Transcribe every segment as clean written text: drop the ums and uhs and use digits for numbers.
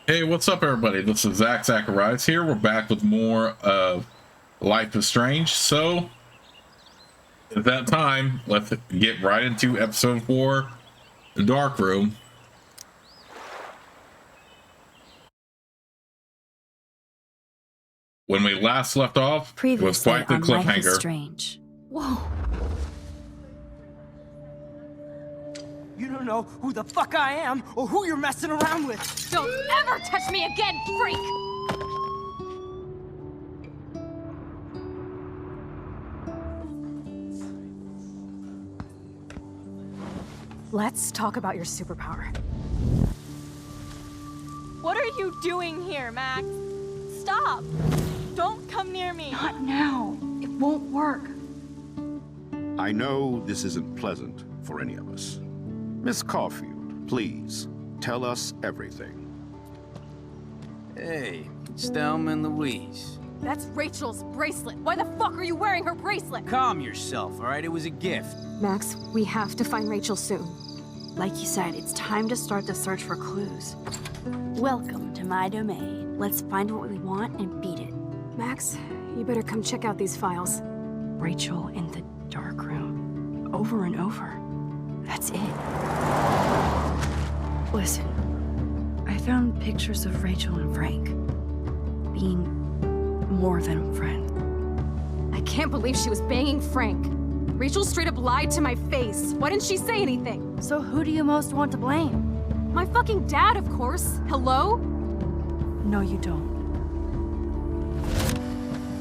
Hey, what's up, everybody? This is Zach Zacharias here. We're back with more of Life is Strange. So, at that time, let's get right into episode 4, The Dark Room. When we last left off, it was quite the cliffhanger. Life is Strange. Whoa. You don't know who the fuck I am or who you're messing around with. Don't ever touch me again, freak! Let's talk about your superpower. What are you doing here, Max? Stop! Don't come near me! Not now. It won't work. I know this isn't pleasant for any of us. Miss Caulfield, please, tell us everything. Hey, it's Thelma and Louise. That's Rachel's bracelet. Why the fuck are you wearing her bracelet? Calm yourself, all right? It was a gift. Max, we have to find Rachel soon. Like you said, it's time to start the search for clues. Welcome to my domain. Let's find what we want and beat it. Max, you better come check out these files. Rachel in the dark room. Over and over. That's it. Listen, I found pictures of Rachel and Frank being more than a friend. I can't believe she was banging Frank. Rachel straight up lied to my face. Why didn't she say anything? So who do you most want to blame? My fucking dad, of course. Hello? No, you don't.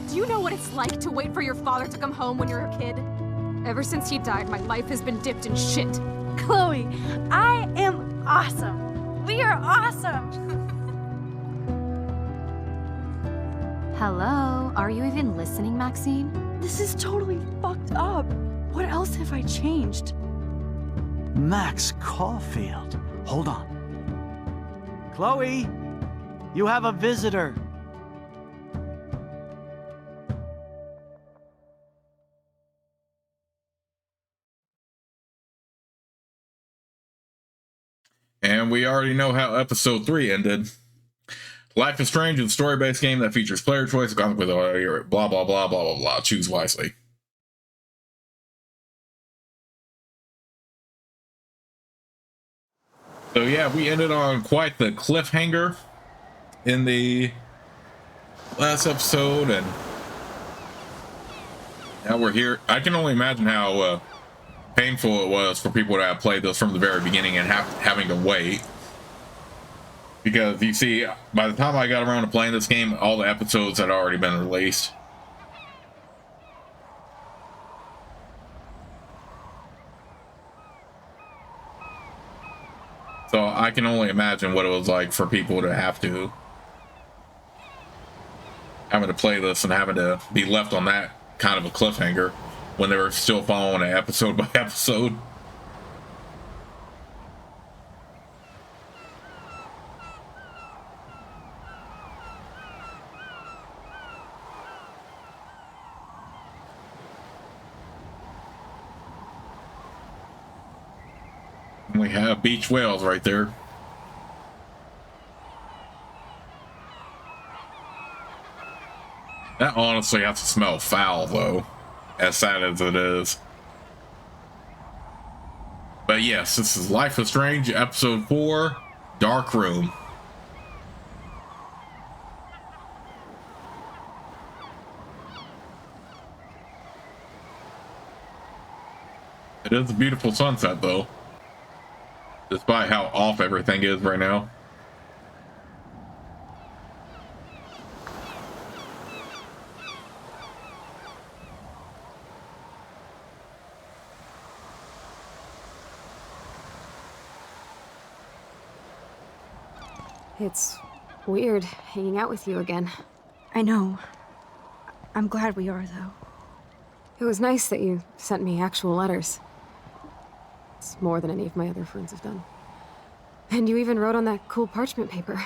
Do you know what it's like to wait for your father to come home when you're a kid? Ever since he died, my life has been dipped in shit. Chloe, I am awesome. We are awesome. Hello? Are you even listening, Maxine? This is totally fucked up. What else have I changed? Max Caulfield. Hold on. Chloe, you have a visitor. And we already know how episode 3 ended. Life is Strange is a story-based game that features player choice, blah, blah, blah, blah, blah, blah, blah, blah. Choose wisely. So yeah, we ended on quite the cliffhanger in the last episode, and now we're here. I can only imagine how painful it was for people to have played this from the very beginning and having to wait. Because you see, by the time I got around to playing this game, all the episodes had already been released. So I can only imagine what it was like for people to having to play this and having to be left on that kind of a cliffhanger when they were still following it episode by episode. We have beach whales right there. That honestly has to smell foul, though, as sad as it is. But yes, this is Life is Strange, episode 4, Dark Room. It is a beautiful sunset, though, despite how off everything is right now. It's weird hanging out with you again. I know. I'm glad we are, though. It was nice that you sent me actual letters. It's more than any of my other friends have done. And you even wrote on that cool parchment paper.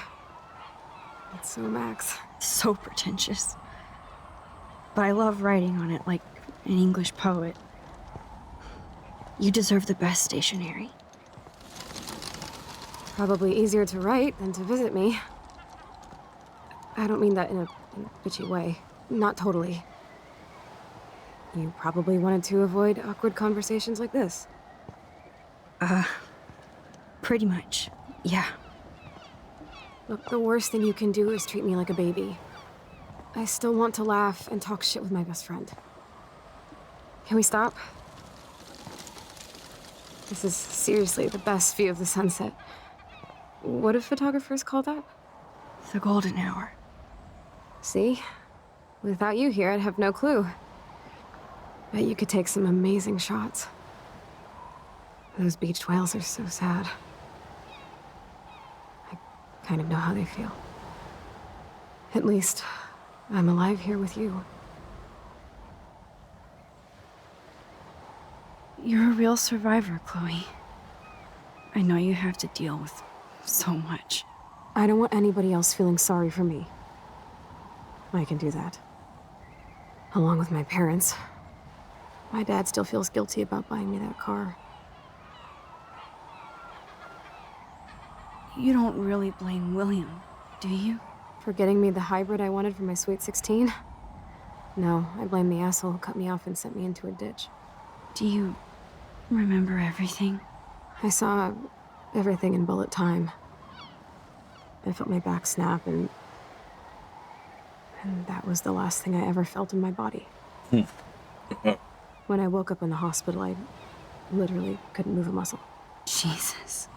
It's so Max. So pretentious. But I love writing on it like an English poet. You deserve the best stationery. Probably easier to write than to visit me. I don't mean that in a bitchy way. Not totally. You probably wanted to avoid awkward conversations like this. Pretty much. Yeah. Look, the worst thing you can do is treat me like a baby. I still want to laugh and talk shit with my best friend. Can we stop? This is seriously the best view of the sunset. What do photographers call that? The golden hour. See? Without you here, I'd have no clue. Bet you could take some amazing shots. Those beached whales are so sad. I kind of know how they feel. At least, I'm alive here with you. You're a real survivor, Chloe. I know you have to deal with so much. I don't want anybody else feeling sorry for me. I can do that. Along with my parents. My dad still feels guilty about buying me that car. You don't really blame William, do you? For getting me the hybrid I wanted for my Sweet 16? No, I blame the asshole who cut me off and sent me into a ditch. Do you remember everything? I saw everything in bullet time. I felt my back snap, and that was the last thing I ever felt in my body. When I woke up in the hospital, I literally couldn't move a muscle. Jesus.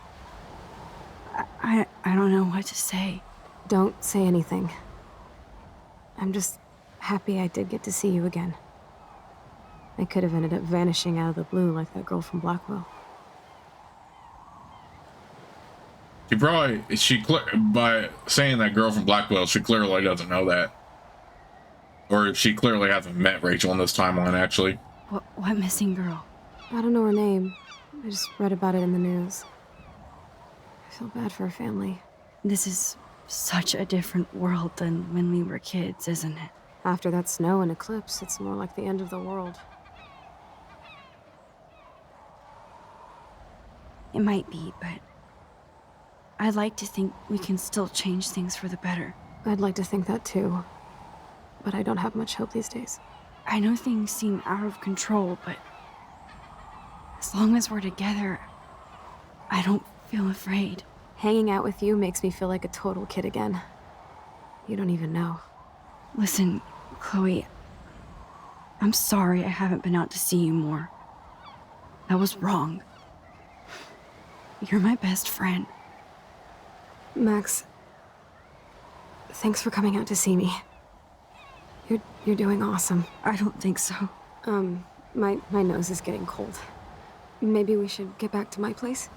I don't know what to say. Don't say anything. I'm just happy I did get to see you again. I could have ended up vanishing out of the blue like that girl from Blackwell. By saying that girl from Blackwell, she clearly doesn't know that. Or she clearly hasn't met Rachel in this timeline, actually. What missing girl? I don't know her name. I just read about it in the news. I feel bad for her family. This is such a different world than when we were kids, isn't it? After that snow and eclipse, it's more like the end of the world. It might be, but I'd like to think we can still change things for the better. I'd like to think that too. But I don't have much hope these days. I know things seem out of control, but as long as we're together, I don't feel afraid. Hanging out with you makes me feel like a total kid again. You don't even know. Listen, Chloe, I'm sorry I haven't been out to see you more. That was wrong. You're my best friend. Max, thanks for coming out to see me. You're doing awesome. I don't think so. My nose is getting cold. Maybe we should get back to my place?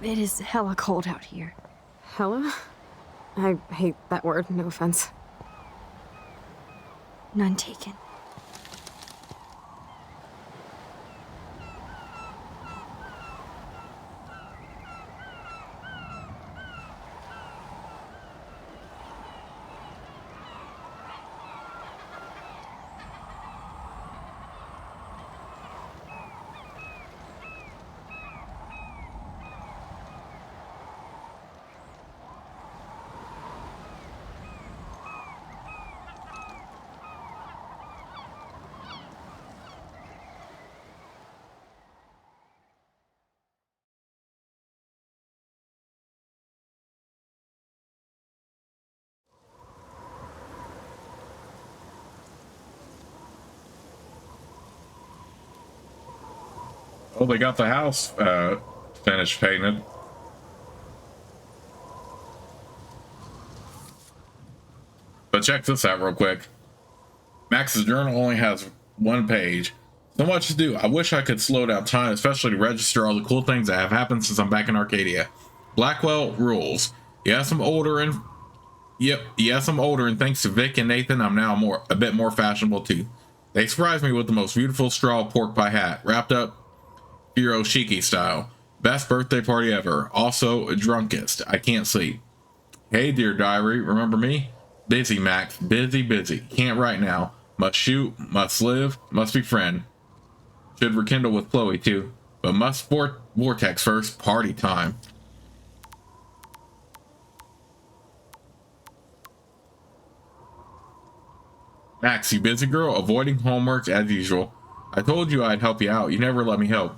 It is hella cold out here. Hella? I hate that word, no offense. None taken. Oh, they got the house finished painted. But check this out real quick. Max's journal only has one page. So much to do. I wish I could slow down time, especially to register all the cool things that have happened since I'm back in Arcadia. Blackwell rules. Yes, I'm older and thanks to Vic and Nathan, I'm now a bit more fashionable too. They surprised me with the most beautiful straw pork pie hat, wrapped up Hiroshiki style. Best birthday party ever. Also, drunkest. I can't sleep. Hey, dear diary, remember me? Busy, Max. Busy. Can't write now. Must shoot, must live, must befriend. Should rekindle with Chloe, too. But must vortex first. Party time. Max, you busy girl, avoiding homework as usual. I told you I'd help you out. You never let me help.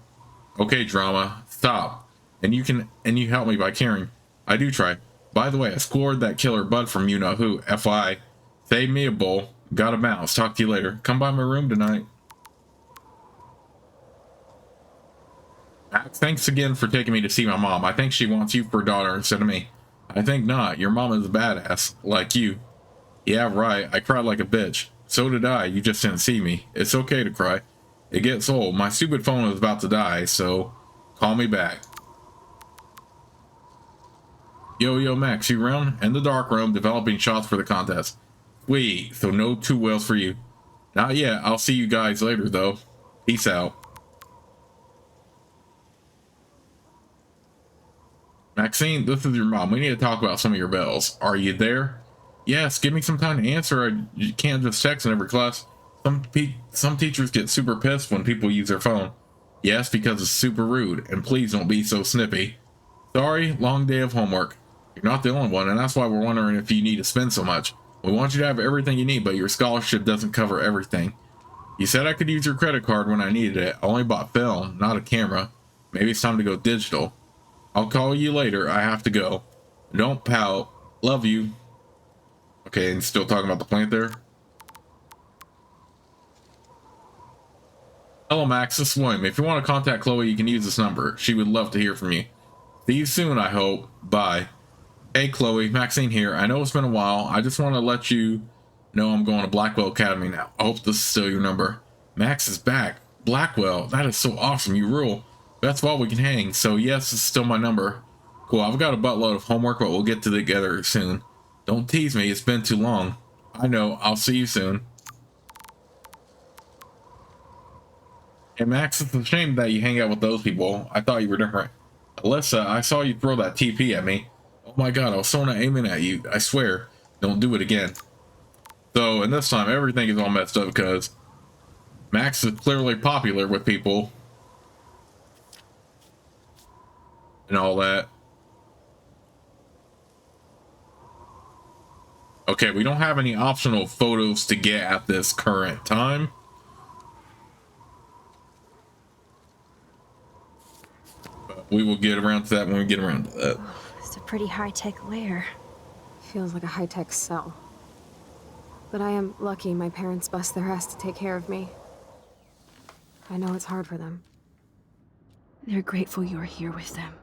Okay, drama, stop. And you help me by caring. I do try. By the way, I scored that killer Bud from you know who. FYI. Save me a bowl. Gotta bounce. Talk to you later. Come by my room tonight. Max, thanks again for taking me to see my mom. I think she wants you for a daughter instead of me. I think not. Your mom is a badass. Like you. Yeah, right. I cried like a bitch. So did I. You just didn't see me. It's okay to cry. It gets old. My stupid phone is about to die, so call me back. Yo, Max, you around? In the dark room, developing shots for the contest. Sweet, so no 2 whales for you. Not yet. I'll see you guys later, though. Peace out. Maxine, this is your mom. We need to talk about some of your bells. Are you there? Yes, give me some time to answer. You can't just text in every class. Some teachers get super pissed when people use their phone. Yes, because it's super rude. And please don't be so snippy. Sorry, long day of homework. You're not the only one, and that's why we're wondering if you need to spend so much. We want you to have everything you need, but your scholarship doesn't cover everything. You said I could use your credit card when I needed it. I only bought film, not a camera. Maybe it's time to go digital. I'll call you later. I have to go. Don't pout. Love you. Okay, and still talking about the plant there. Hello, Max. This is William. If you want to contact Chloe, you can use this number. She would love to hear from you. See you soon, I hope. Bye. Hey, Chloe. Maxine here. I know it's been a while. I just want to let you know I'm going to Blackwell Academy now. I hope this is still your number. Max is back. Blackwell. That is so awesome. You rule. That's all we can hang. So, yes, it's still my number. Cool. I've got a buttload of homework, but we'll get together soon. Don't tease me. It's been too long. I know. I'll see you soon. Hey, Max, it's a shame that you hang out with those people. I thought you were different. Alyssa, I saw you throw that TP at me. Oh my god, I was so not aiming at you. I swear. Don't do it again. So, and this time, everything is all messed up because Max is clearly popular with people. And all that. Okay, we don't have any optional photos to get at this current time. But we will get around to that when we get around to that. It's a pretty high-tech lair. Feels like a high-tech cell. But I am lucky my parents bust their ass to take care of me. I know it's hard for them. They're grateful you're here with them.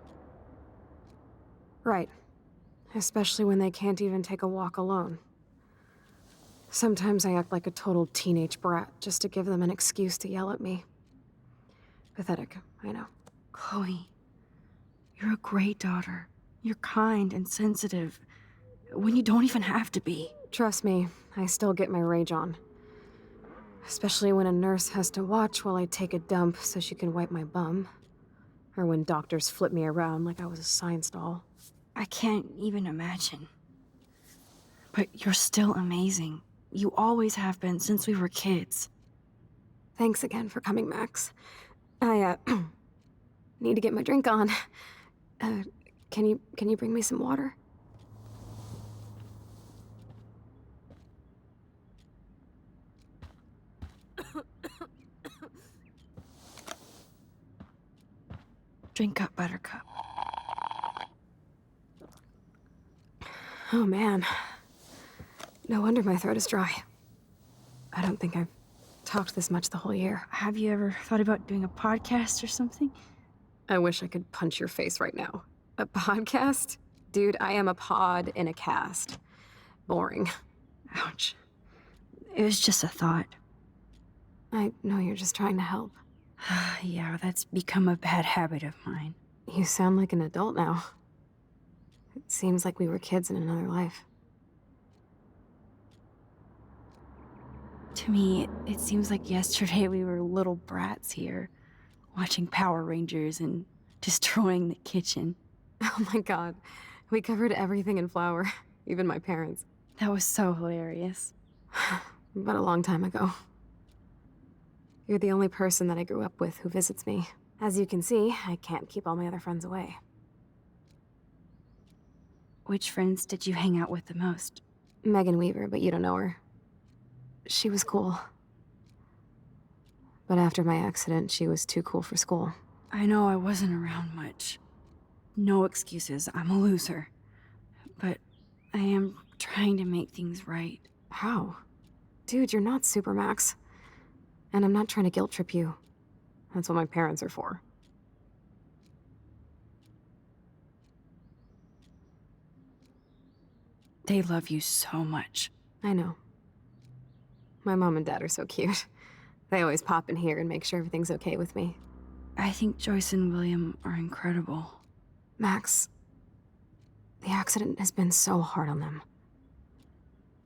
Right. Especially when they can't even take a walk alone. Sometimes I act like a total teenage brat just to give them an excuse to yell at me. Pathetic, I know. Chloe, you're a great daughter. You're kind and sensitive when you don't even have to be. Trust me, I still get my rage on. Especially when a nurse has to watch while I take a dump so she can wipe my bum. Or when doctors flip me around like I was a science doll. I can't even imagine. But you're still amazing. You always have been since we were kids. Thanks again for coming, Max. I, need to get my drink on. Can you bring me some water? Drink up, Buttercup. Oh man. No wonder my throat is dry. I don't think I've talked this much the whole year. Have you ever thought about doing a podcast or something? I wish I could punch your face right now. A podcast? Dude, I am a pod in a cast. Boring. Ouch. It was just a thought. I know you're just trying to help. Yeah, that's become a bad habit of mine. You sound like an adult now. It seems like we were kids in another life. To me, it seems like yesterday we were little brats here, watching Power Rangers and destroying the kitchen. Oh my god. We covered everything in flour. Even my parents. That was so hilarious. But a long time ago. You're the only person that I grew up with who visits me. As you can see, I can't keep all my other friends away. Which friends did you hang out with the most? Megan Weaver, but you don't know her. She was cool. But after my accident, she was too cool for school. I know I wasn't around much. No excuses, I'm a loser. But I am trying to make things right. How? Dude, you're not Supermax. And I'm not trying to guilt trip you. That's what my parents are for. They love you so much. I know. My mom and dad are so cute. They always pop in here and make sure everything's okay with me. I think Joyce and William are incredible. Max, the accident has been so hard on them.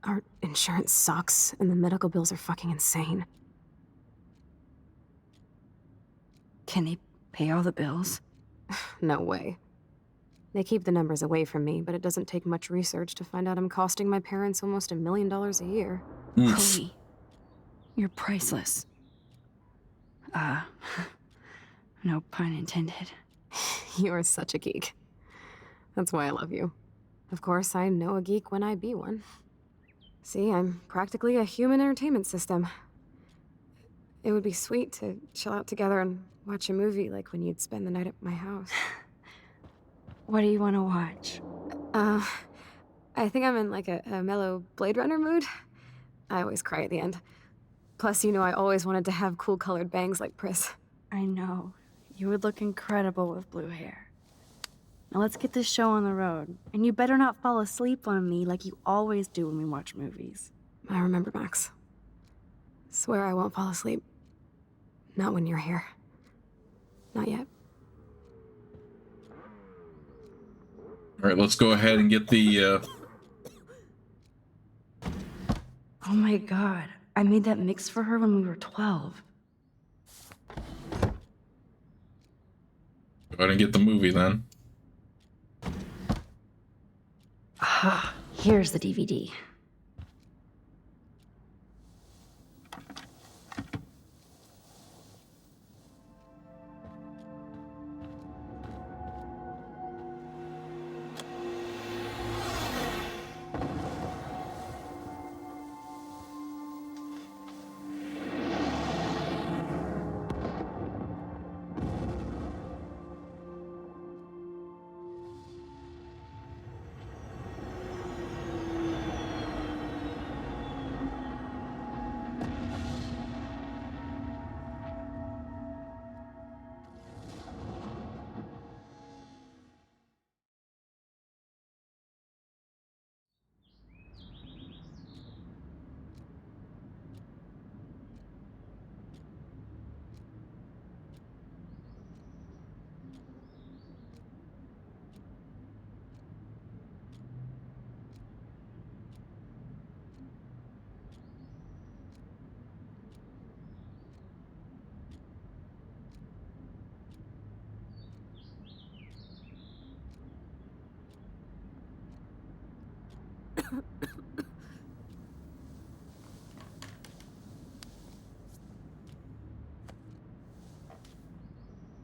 Our insurance sucks, and the medical bills are fucking insane. Can they pay all the bills? No way. They keep the numbers away from me, but it doesn't take much research to find out I'm costing my parents almost $1 million a year. Chloe, you're priceless. No pun intended. You are such a geek. That's why I love you. Of course, I know a geek when I be one. See, I'm practically a human entertainment system. It would be sweet to chill out together and watch a movie like when you'd spend the night at my house. What do you want to watch? I think I'm in like a mellow Blade Runner mood. I always cry at the end. Plus, you know I always wanted to have cool colored bangs like Pris. I know. You would look incredible with blue hair. Now let's get this show on the road. And you better not fall asleep on me like you always do when we watch movies. I remember, Max. Swear I won't fall asleep. Not when you're here. Not yet. All right, let's go ahead and get the. Oh my god. I made that mix for her when we were 12. Go ahead and get the movie then. Ah, here's the DVD.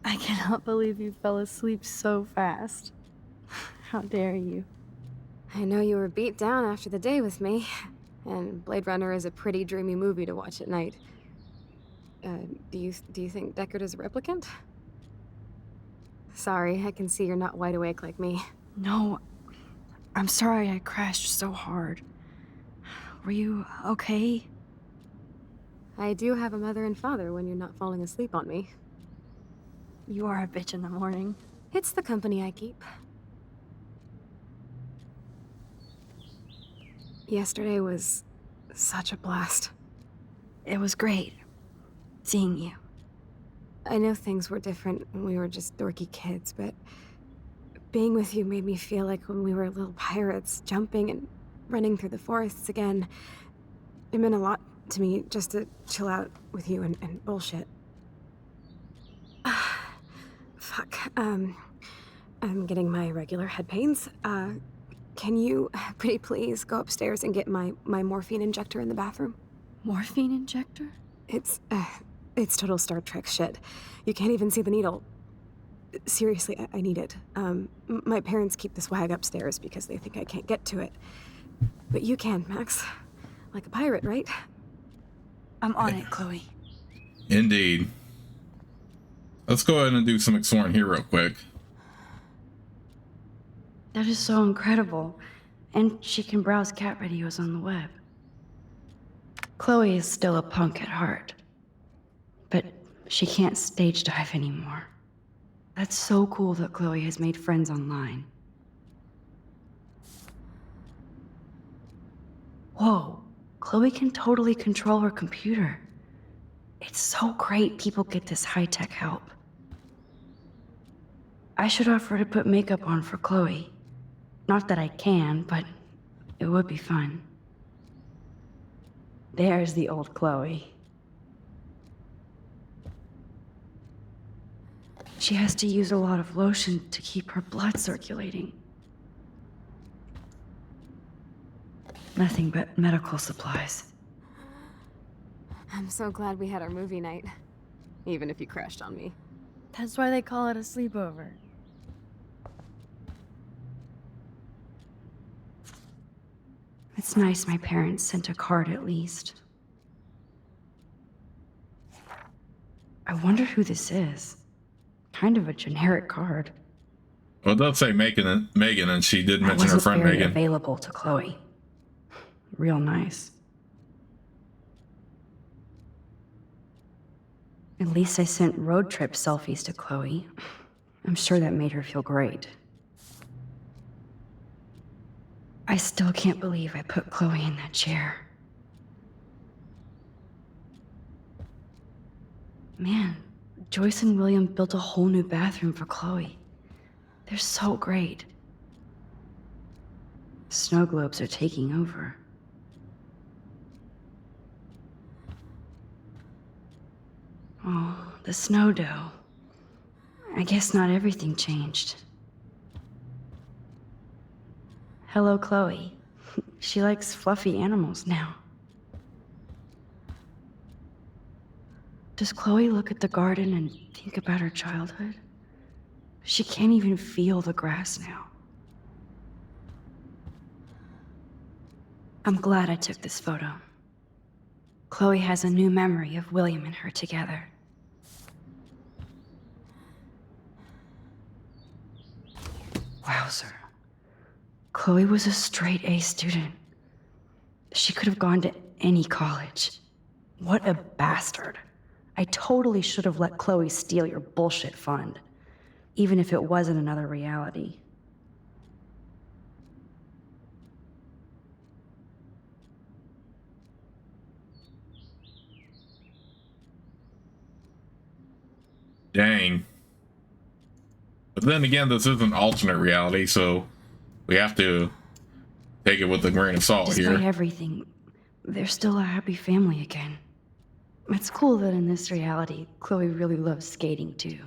I cannot believe you fell asleep so fast. How dare you? I know you were beat down after the day with me, and Blade Runner is a pretty dreamy movie to watch at night. Do you think Deckard is a replicant? Sorry, I can see you're not wide awake like me. No, I'm sorry I crashed so hard. Were you okay? I do have a mother and father when you're not falling asleep on me. You are a bitch in the morning. It's the company I keep. Yesterday was such a blast. It was great seeing you. I know things were different when we were just dorky kids, but being with you made me feel like when we were little pirates, jumping and running through the forests again. It meant a lot to me just to chill out with you and bullshit. Fuck. I'm getting my regular head pains. Can you, pretty please, go upstairs and get my morphine injector in the bathroom? Morphine injector? It's total Star Trek shit. You can't even see the needle. Seriously, I need it. My parents keep the swag upstairs because they think I can't get to it. But you can, Max. Like a pirate, right? I'm on it, Chloe. Indeed. Let's go ahead and do some exploring here real quick. That is so incredible. And she can browse cat videos on the web. Chloe is still a punk at heart. But she can't stage dive anymore. That's so cool that Chloe has made friends online. Whoa, Chloe can totally control her computer. It's so great people get this high-tech help. I should offer to put makeup on for Chloe. Not that I can, but it would be fun. There's the old Chloe. She has to use a lot of lotion to keep her blood circulating. Nothing but medical supplies. I'm so glad we had our movie night. Even if you crashed on me. That's why they call it a sleepover. It's nice my parents sent a card at least. I wonder who this is. Kind of a generic card. Well, it does say Megan, and she did That mention her wasn't friend very Megan. available to Chloe. Real nice. At least I sent road trip selfies to Chloe. I'm sure that made her feel great. I still can't believe I put Chloe in that chair. Man, Joyce and William built a whole new bathroom for Chloe. They're so great. Snow globes are taking over. Oh, the snow dough. I guess not everything changed. Hello, Chloe. She likes fluffy animals now. Does Chloe look at the garden and think about her childhood? She can't even feel the grass now. I'm glad I took this photo. Chloe has a new memory of William and her together. Wowzer. Chloe was a straight A student. She could have gone to any college. What a bastard. I totally should have let Chloe steal your bullshit fund, even if it wasn't another reality. Dang. But then again, this is an alternate reality, so we have to take it with a grain of salt Despite here. everything, they're still a happy family again. It's cool that in this reality, Chloe really loves skating too.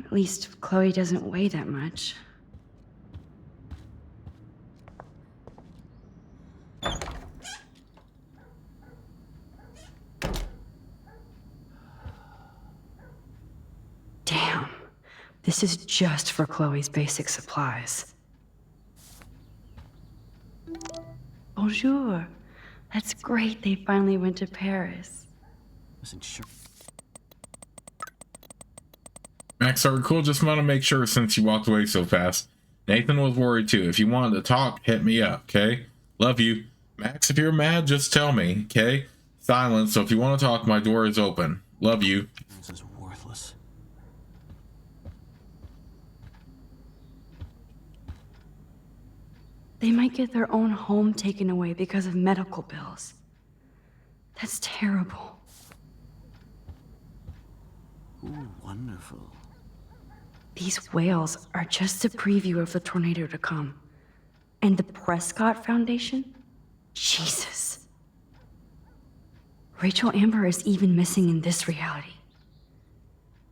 At least Chloe doesn't weigh that much. Damn. This is just for Chloe's basic supplies. Bonjour. That's great they finally went to Paris. Wasn't sure. Max, are we cool? Just want to make sure since you walked away so fast. Nathan was worried too. If you wanted to talk, hit me up, okay? Love you. Max, if you're mad, just tell me, okay? Silence, so if you want to talk, my door is open. Love you. This is worthless. They might get their own home taken away because of medical bills. That's terrible. Ooh, wonderful. These whales are just a preview of the tornado to come. And the Prescott Foundation? Jesus. Rachel Amber is even missing in this reality.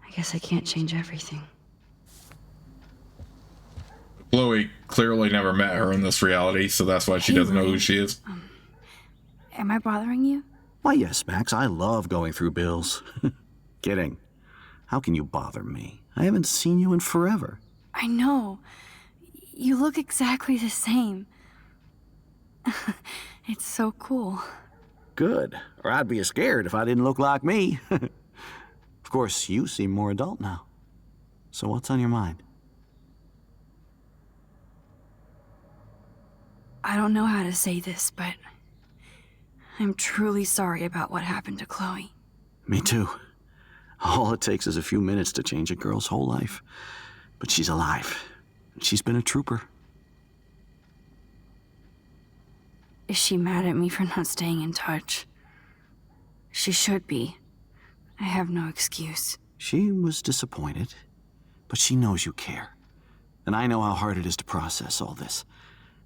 I guess I can't change everything. Chloe clearly never met her in this reality, so that's why she doesn't know who she is. Am I bothering you? Why, yes, Max. I love going through bills. Kidding. How can you bother me? I haven't seen you in forever. I know. You look exactly the same. It's so cool. Good. Or I'd be scared if I didn't look like me. Of course, you seem more adult now. So what's on your mind? I don't know how to say this, but I'm truly sorry about what happened to Chloe. Me too. All it takes is a few minutes to change a girl's whole life. But she's alive. She's been a trooper. Is she mad at me for not staying in touch? She should be. I have no excuse. She was disappointed, but she knows you care. And I know how hard it is to process all this.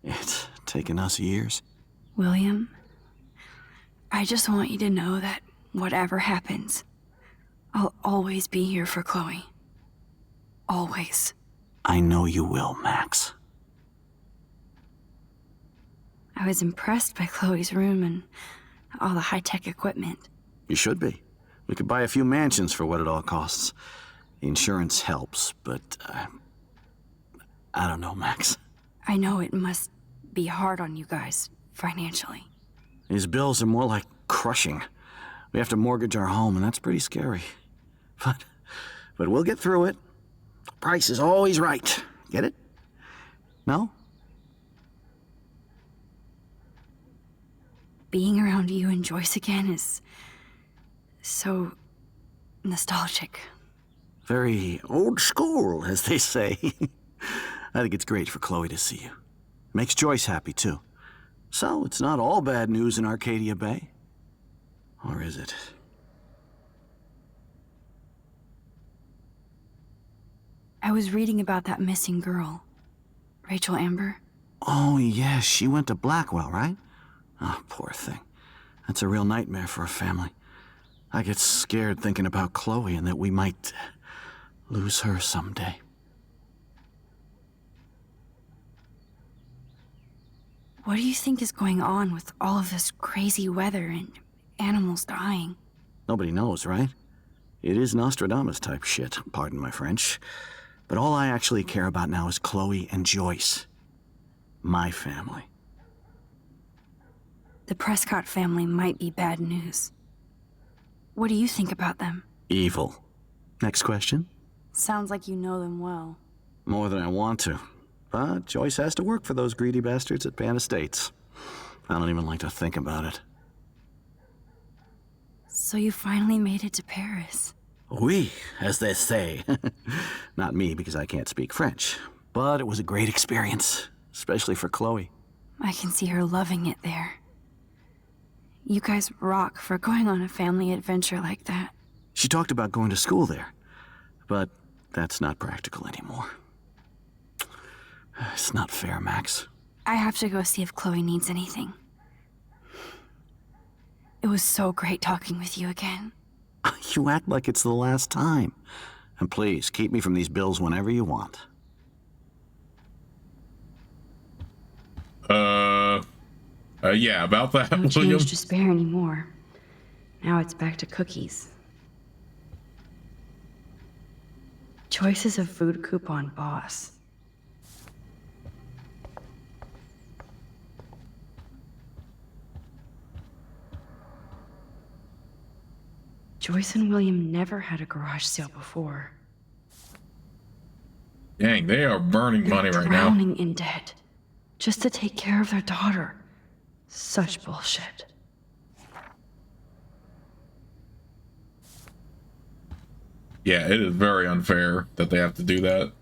It's taken us years. William, I just want you to know that whatever happens, I'll always be here for Chloe. Always. I know you will, Max. I was impressed by Chloe's room and all the high-tech equipment. You should be. We could buy a few mansions for what it all costs. The insurance helps, but I don't know, Max. I know it must be hard on you guys, financially. These bills are more like crushing. We have to mortgage our home, and that's pretty scary. But we'll get through it. The price is always right. Get it? No? Being around you and Joyce again is so nostalgic. Very old school, as they say. I think it's great for Chloe to see you. Makes Joyce happy, too. So, it's not all bad news in Arcadia Bay. Or is it? I was reading about that missing girl, Rachel Amber. Oh, yeah, she went to Blackwell, right? Oh, poor thing. That's a real nightmare for a family. I get scared thinking about Chloe and that we might lose her someday. What do you think is going on with all of this crazy weather and animals dying? Nobody knows, right? It is Nostradamus-type shit, pardon my French. But all I actually care about now is Chloe and Joyce. My family. The Prescott family might be bad news. What do you think about them? Evil. Next question? Sounds like you know them well. More than I want to. But Joyce has to work for those greedy bastards at Pan Estates. I don't even like to think about it. So you finally made it to Paris. Oui, as they say. Not me, because I can't speak French. But it was a great experience, especially for Chloe. I can see her loving it there. You guys rock for going on a family adventure like that. She talked about going to school there, but that's not practical anymore. It's not fair, Max. I have to go see if Chloe needs anything. It was so great talking with you again. You act like it's the last time. And please, keep me from these bills whenever you want. Yeah, about that, No William. change to spare anymore. Now it's back to cookies. Choices of food coupon boss. Joyce and William never had a garage sale before. Dang, they are burning money right now. Drowning in debt. Just to take care of their daughter. Such bullshit. Yeah, it is very unfair that they have to do that.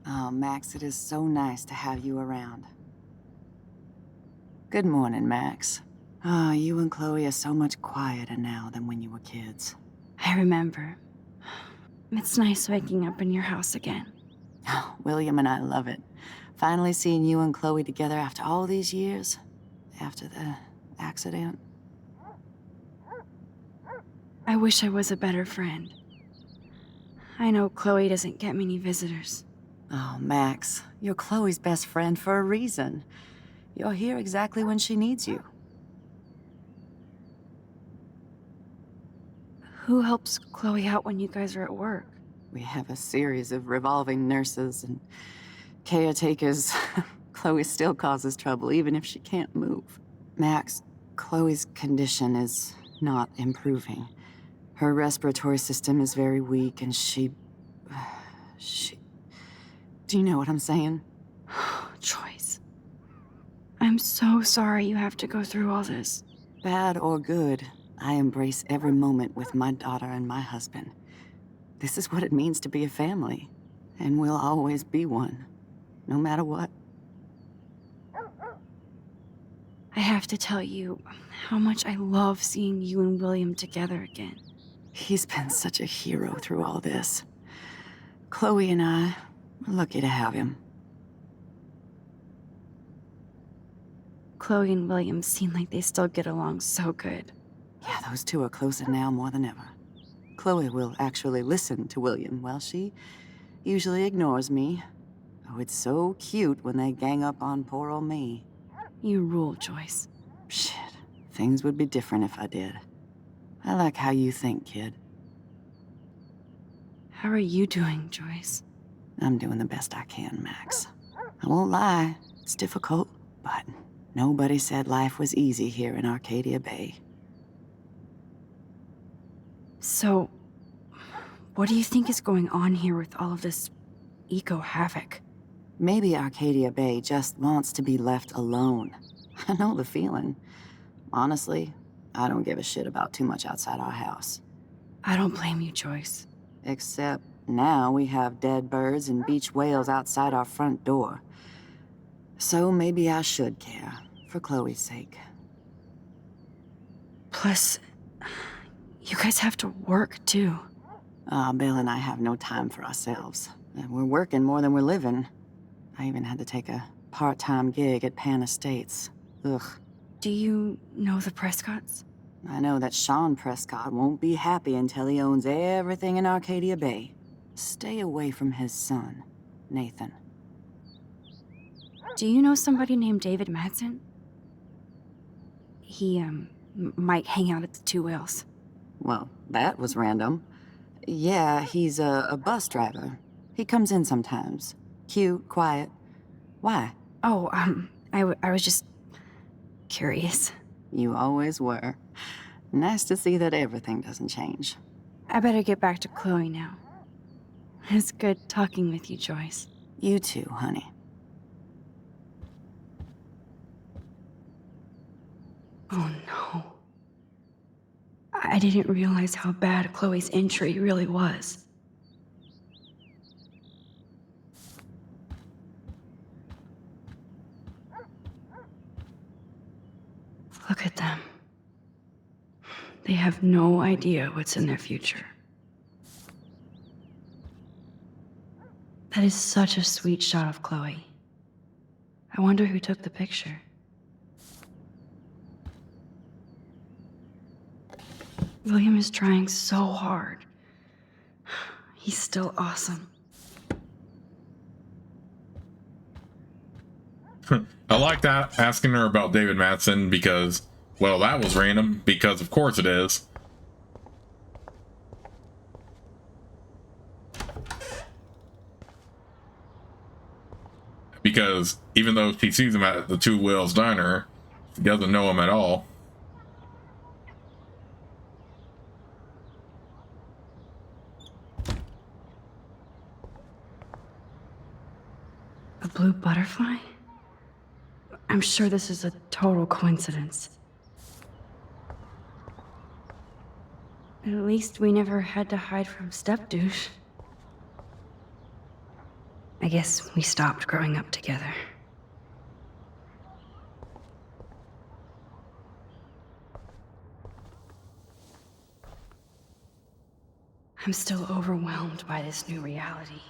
Oh, Max, it is so nice to have you around. Good morning, Max. Oh, you and Chloe are so much quieter now than when you were kids. I remember. It's nice waking up in your house again. Oh, William and I love it. Finally seeing you and Chloe together after all these years. After the accident. I wish I was a better friend. I know Chloe doesn't get many visitors. Oh, Max, you're Chloe's best friend for a reason. You're here exactly when she needs you. Who helps Chloe out when you guys are at work? We have a series of revolving nurses and caretakers. Chloe still causes trouble, even if she can't move. Max, Chloe's condition is not improving. Her respiratory system is very weak, and she... Do you know what I'm saying? Joyce. I'm so sorry you have to go through all this. Bad or good, I embrace every moment with my daughter and my husband. This is what it means to be a family, and we'll always be one, no matter what. I have to tell you how much I love seeing you and William together again. He's been such a hero through all this. Chloe and I are lucky to have him. Chloe and William seem like they still get along so good. Yeah, those two are closer now more than ever. Chloe will actually listen to William, while she usually ignores me. Oh, it's so cute when they gang up on poor old me. You rule, Joyce. Shit, things would be different if I did. I like how you think, kid. How are you doing, Joyce? I'm doing the best I can, Max. I won't lie, it's difficult, but nobody said life was easy here in Arcadia Bay. So, what do you think is going on here with all of this eco-havoc? Maybe Arcadia Bay just wants to be left alone. I know the feeling. Honestly, I don't give a shit about too much outside our house. I don't blame you, Joyce. Except now we have dead birds and beach whales outside our front door. So maybe I should care, for Chloe's sake. Plus, you guys have to work, too. Bill and I have no time for ourselves. We're working more than we're living. I even had to take a part-time gig at Pan Estates. Ugh. Do you know the Prescotts? I know that Sean Prescott won't be happy until he owns everything in Arcadia Bay. Stay away from his son, Nathan. Do you know somebody named David Madsen? He, might hang out at the Two Whales. Well, that was random. Yeah, he's a bus driver. He comes in sometimes. Cute, quiet. Why? Oh, I was just curious. You always were. Nice to see that everything doesn't change. I better get back to Chloe now. It's good talking with you, Joyce. You too, honey. Oh no. I didn't realize how bad Chloe's injury really was. Look at them. They have no idea what's in their future. That is such a sweet shot of Chloe. I wonder who took the picture. William is trying so hard. He's still awesome. I like that, asking her about David Madsen, because, well, that was random, because of course it is. Because even though she sees him at the Two Whales Diner, she doesn't know him at all. A blue butterfly? I'm sure this is a total coincidence. At least we never had to hide from Step-Douche. I guess we stopped growing up together. I'm still overwhelmed by this new reality.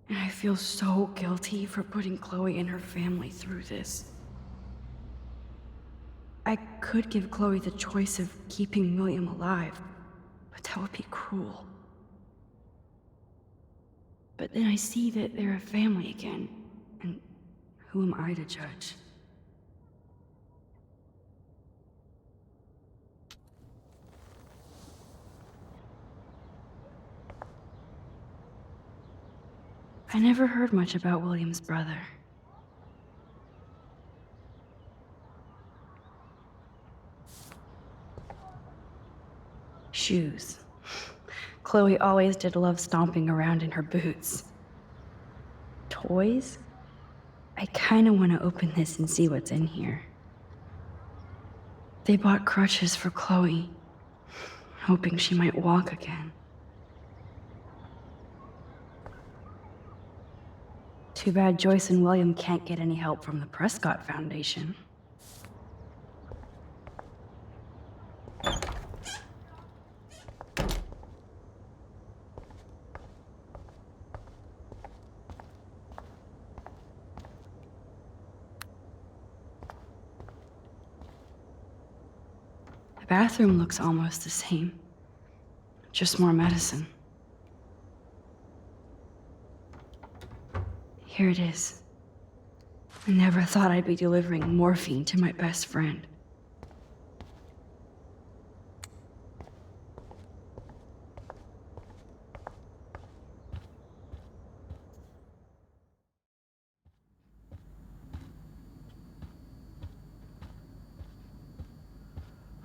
And I feel so guilty for putting Chloe and her family through this. I could give Chloe the choice of keeping William alive, but that would be cruel. then I see that they're a family again. And who am I to judge? I never heard much about William's brother. Shoes. Chloe always did love stomping around in her boots. Toys? I kinda wanna open this and see what's in here. They bought crutches for Chloe, hoping she might walk again. Too bad Joyce and William can't get any help from the Prescott Foundation. The bathroom looks almost the same. Just more medicine. Here it is. I never thought I'd be delivering morphine to my best friend.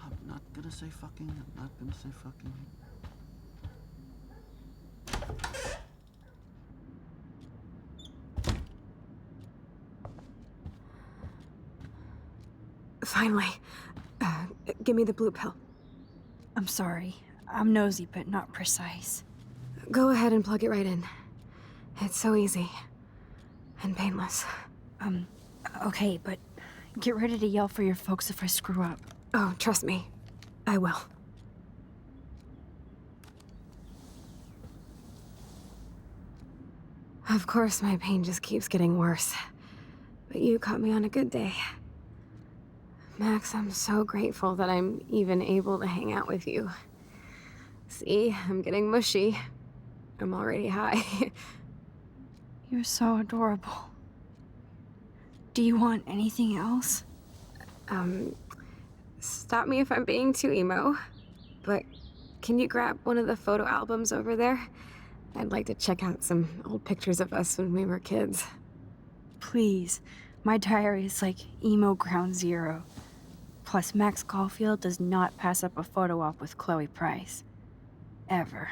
I'm not gonna say fucking. I'm not gonna say fucking. Finally. Give me the blue pill. I'm sorry. I'm nosy, but not precise. Go ahead and plug it right in. It's so easy. And painless. Okay, but get ready to yell for your folks if I screw up. Oh, trust me. I will. Of course, my pain just keeps getting worse. But you caught me on a good day. Max, I'm so grateful that I'm even able to hang out with you. See, I'm getting mushy. I'm already high. You're so adorable. Do you want anything else? Stop me if I'm being too emo, but can you grab one of the photo albums over there? I'd like to check out some old pictures of us when we were kids. Please. My diary is like emo ground zero. Plus, Max Caulfield does not pass up a photo op with Chloe Price. Ever.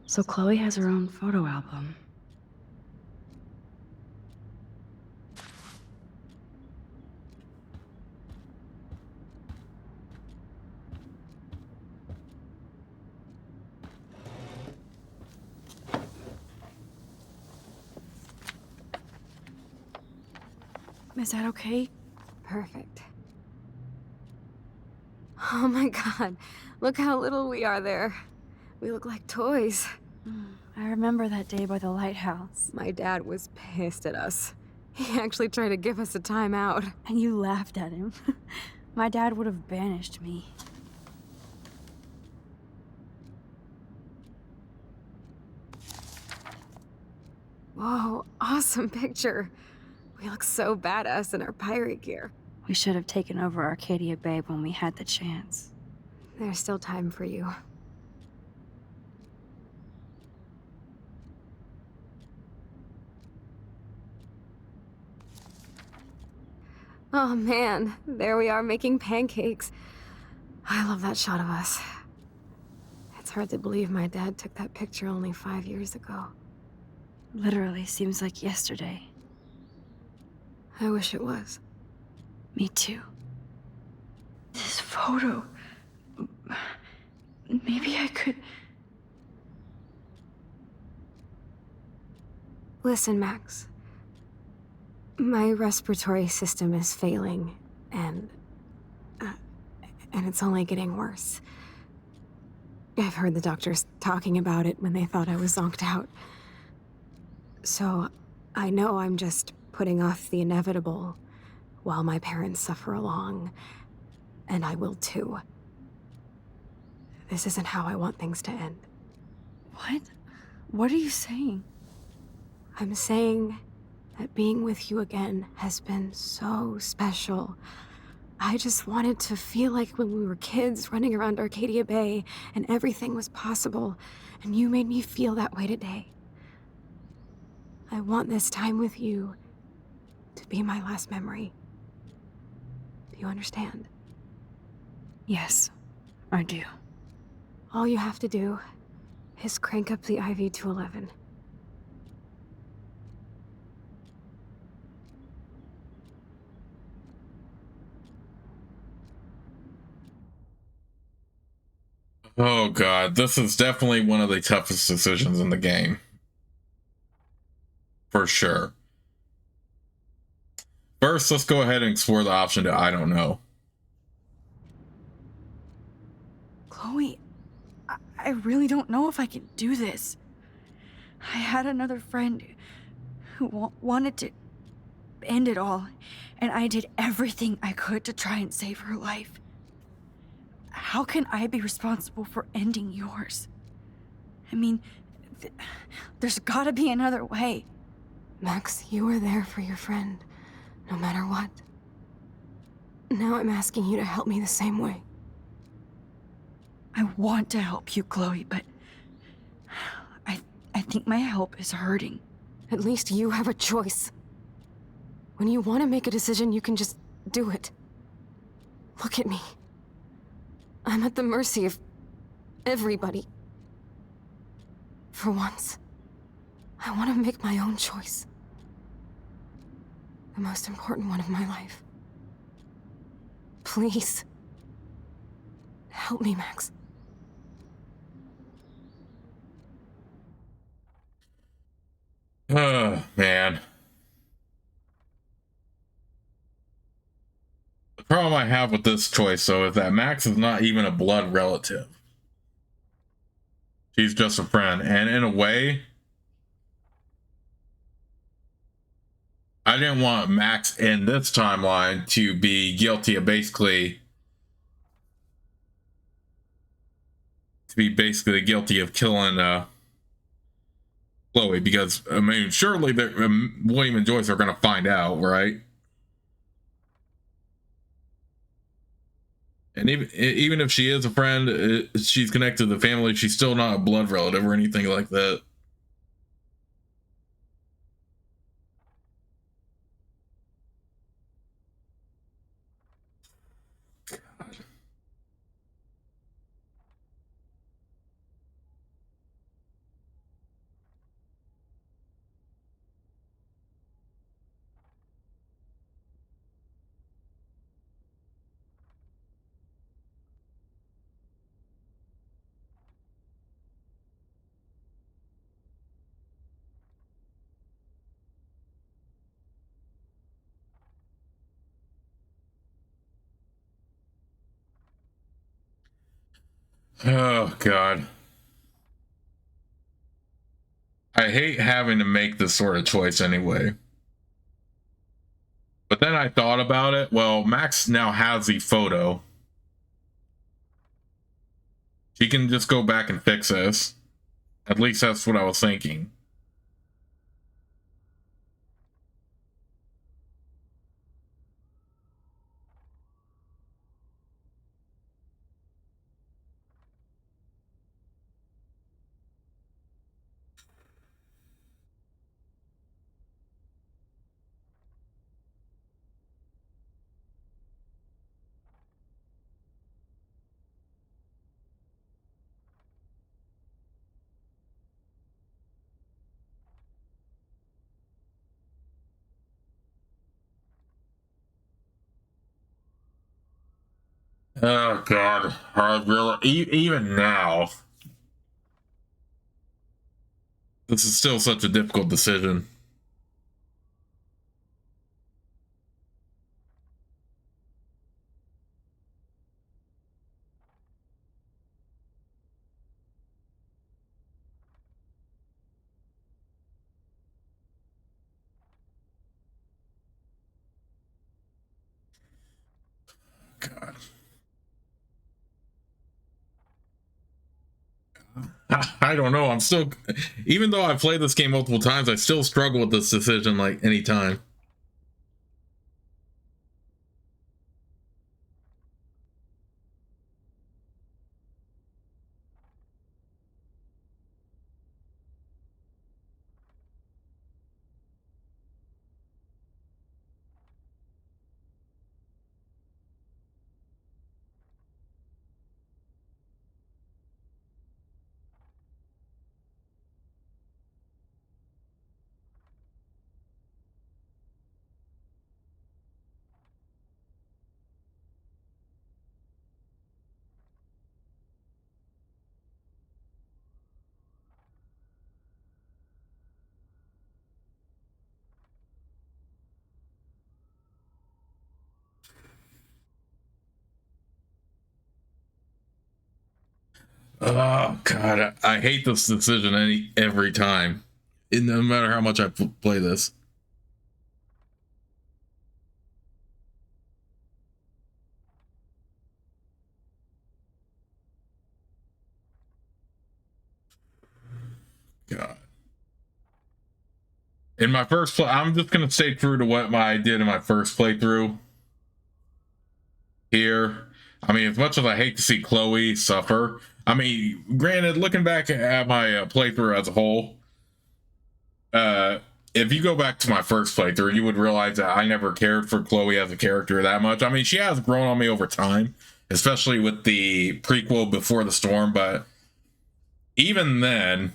So Chloe has her own photo album. Is that okay? Perfect. Oh my god, look how little we are there. We look like toys. I remember that day by the lighthouse. My dad was pissed at us. He actually tried to give us a timeout. And you laughed at him. My dad would have banished me. Whoa, awesome picture. We look so badass in our pirate gear. We should have taken over Arcadia Bay when we had the chance. There's still time for you. Oh man, there we are making pancakes. I love that shot of us. It's hard to believe my dad took that picture only 5 years ago. Literally seems like yesterday. I wish it was. Me too. This photo... Maybe I could... Listen, Max. My respiratory system is failing, and it's only getting worse. I've heard the doctors talking about it when they thought I was zonked out. So, I know I'm just putting off the inevitable while my parents suffer along, and I will too. this isn't how I want things to end. What? What are you saying? I'm saying that being with you again has been so special. I just wanted to feel like when we were kids running around Arcadia Bay and everything was possible, and you made me feel that way today. I want this time with you to be my last memory. Do you understand? Yes, I do. All you have to do is crank up the IV to 11. Oh god, this is definitely one of the toughest decisions in the game. For sure. First, let's go ahead and explore the option to I don't know. Chloe, I really don't know if I can do this. I had another friend who wanted to end it all, and I did everything I could to try and save her life. How can I be responsible for ending yours? I mean, there's gotta be another way. Max, you were there for your friend, no matter what. Now I'm asking you to help me the same way. I want to help you, Chloe, but I think my help is hurting. At least you have a choice. When you want to make a decision, you can just do it. Look at me. I'm at the mercy of everybody. For once, I want to make my own choice. The most important one of my life. Please. Help me, Max. Oh, man. The problem I have with this choice, though, is that Max is not even a blood relative. She's just a friend. And in a way, I didn't want Max in this timeline to be guilty of basically guilty of killing Chloe, because I mean, surely William and Joyce are going to find out, right? And even if she is a friend, she's connected to the family, she's still not a blood relative or anything like that. Oh, God. I hate having to make this sort of choice anyway. But then I thought about it. Well, Max now has the photo. She can just go back and fix this. At least that's what I was thinking. Oh, God. I really, even now, this is still such a difficult decision. God. I don't know. I'm still, even though I've played this game multiple times, I still struggle with this decision like anytime. Oh God, I hate this decision every time, no matter how much I play this. God. In my first play, I'm just gonna stay true to what I did in my first playthrough. Here, I mean, as much as I hate to see Chloe suffer, I mean, granted, looking back at my playthrough as a whole, if you go back to my first playthrough, you would realize that I never cared for Chloe as a character that much. I mean, she has grown on me over time, especially with the prequel Before the Storm, but even then,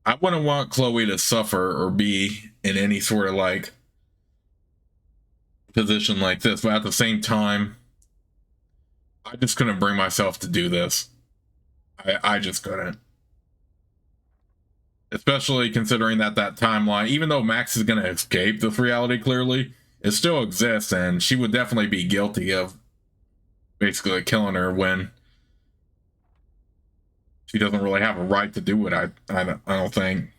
I wouldn't want Chloe to suffer or be in any sort of like position like this, but at the same time, I just couldn't bring myself to do this. I just couldn't. Especially considering that timeline, even though Max is going to escape this reality clearly, it still exists, and she would definitely be guilty of basically killing her when she doesn't really have a right to do it. I don't think.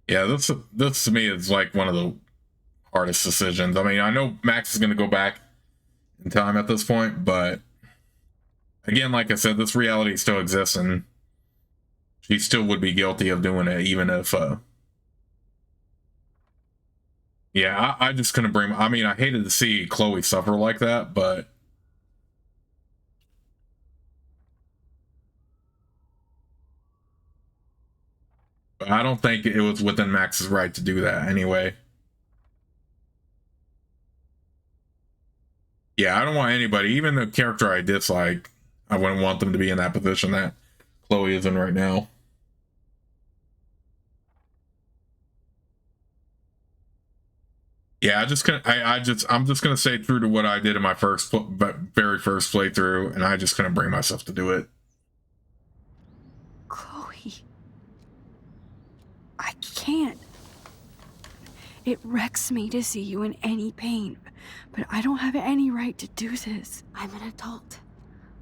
Yeah, this to me is like one of the hardest decisions. I mean, I know Max is going to go back in time at this point, but again, like I said, this reality still exists, and she still would be guilty of doing it, even if yeah, I just couldn't bring, I mean, I hated to see Chloe suffer like that, but I don't think it was within Max's right to do that anyway. Yeah, I don't want anybody, even the character I dislike, I wouldn't want them to be in that position that Chloe is in right now. Yeah, I'm just gonna stay true to what I did in my very first playthrough, and I just couldn't bring myself to do it. Chloe. I can't. It wrecks me to see you in any pain, but I don't have any right to do this. I'm an adult.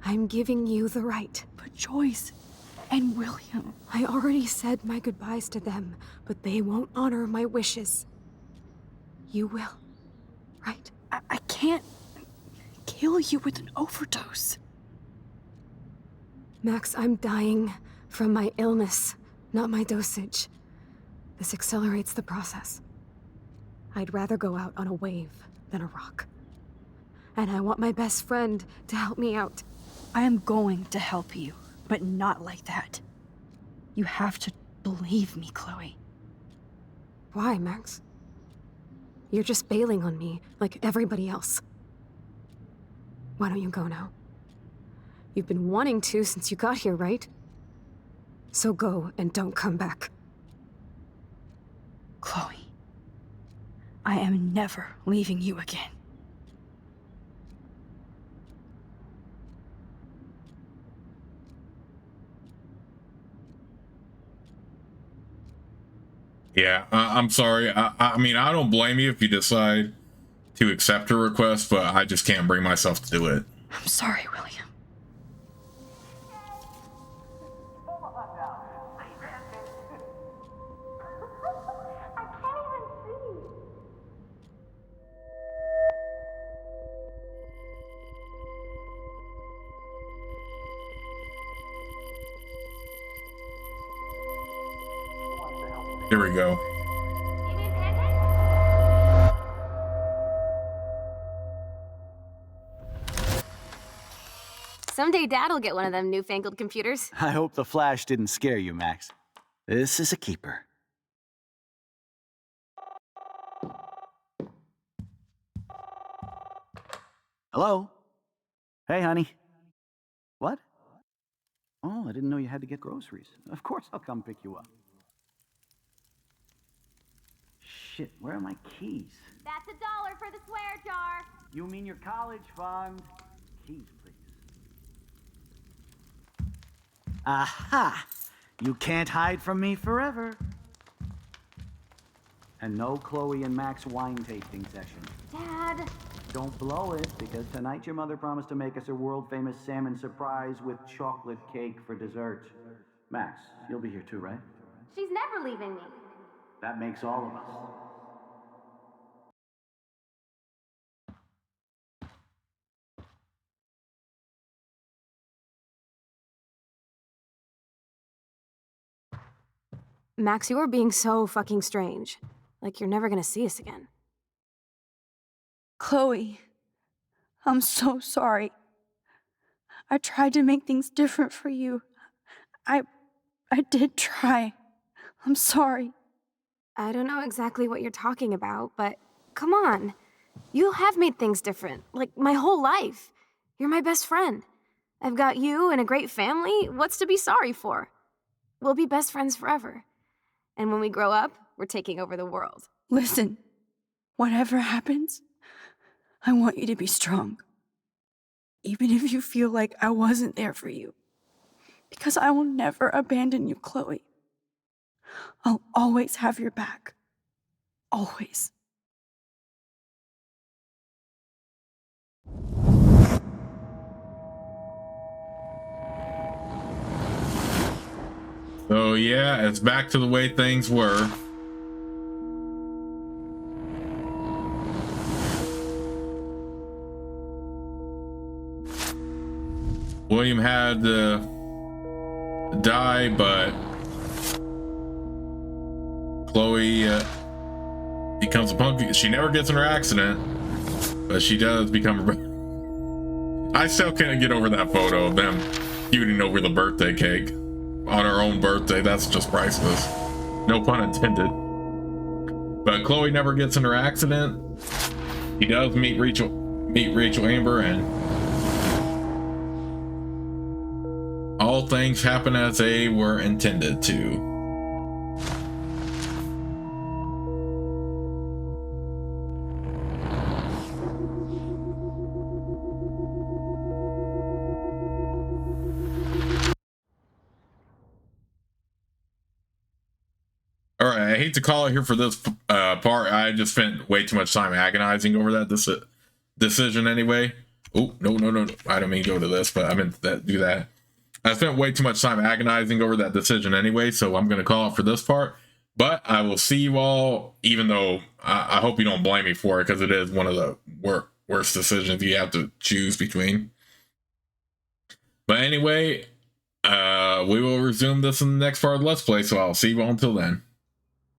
I'm giving you the right. But Joyce and William... I already said my goodbyes to them, but they won't honor my wishes. You will, right? I can't kill you with an overdose. Max, I'm dying from my illness, not my dosage. This accelerates the process. I'd rather go out on a wave than a rock. And I want my best friend to help me out. I am going to help you, but not like that. You have to believe me, Chloe. Why, Max? You're just bailing on me like everybody else. Why don't you go now? You've been wanting to since you got here, right? So go and don't come back. Chloe, I am never leaving you again. Yeah, I'm sorry. I mean, I don't blame you if you decide to accept her request, but I just can't bring myself to do it. I'm sorry, William. Here we go. Someday Dad'll get one of them newfangled computers. I hope the flash didn't scare you, Max. This is a keeper. Hello? Hey, honey. What? Oh, I didn't know you had to get groceries. Of course I'll come pick you up. Shit, where are my keys? That's $1 for the swear jar. You mean your college fund? Keys, please. Aha! You can't hide from me forever. And no Chloe and Max wine tasting session. Dad. Don't blow it, because tonight your mother promised to make us a world-famous salmon surprise with chocolate cake for dessert. Max, you'll be here too, right? She's never leaving me. That makes all of us. Max, you are being so fucking strange. Like you're never gonna see us again. Chloe, I'm so sorry. I tried to make things different for you. I did try. I'm sorry. I don't know exactly what you're talking about, but come on. You have made things different, like my whole life. You're my best friend. I've got you and a great family. What's to be sorry for? We'll be best friends forever. And when we grow up, we're taking over the world. Listen, whatever happens, I want you to be strong. Even if you feel like I wasn't there for you. Because I will never abandon you, Chloe. I'll always have your back. Always. So yeah, it's back to the way things were. William had to die, but Chloe becomes a punk. She never gets in her accident, but she does become a... I still can't get over that photo of them feuding over the birthday cake on her own birthday. That's just priceless. No pun intended. But Chloe never gets in her accident. He does meet Rachel Amber, and all things happen as they were intended to. All right, I hate to call it here for this part. I just spent way too much time agonizing over that decision anyway. Oh, no. I don't mean to go to this, but I meant to do that. I spent way too much time agonizing over that decision anyway, so I'm going to call it for this part. But I will see you all, even though I hope you don't blame me for it, because it is one of the worst decisions you have to choose between. But anyway, we will resume this in the next part of the Let's Play, so I'll see you all until then.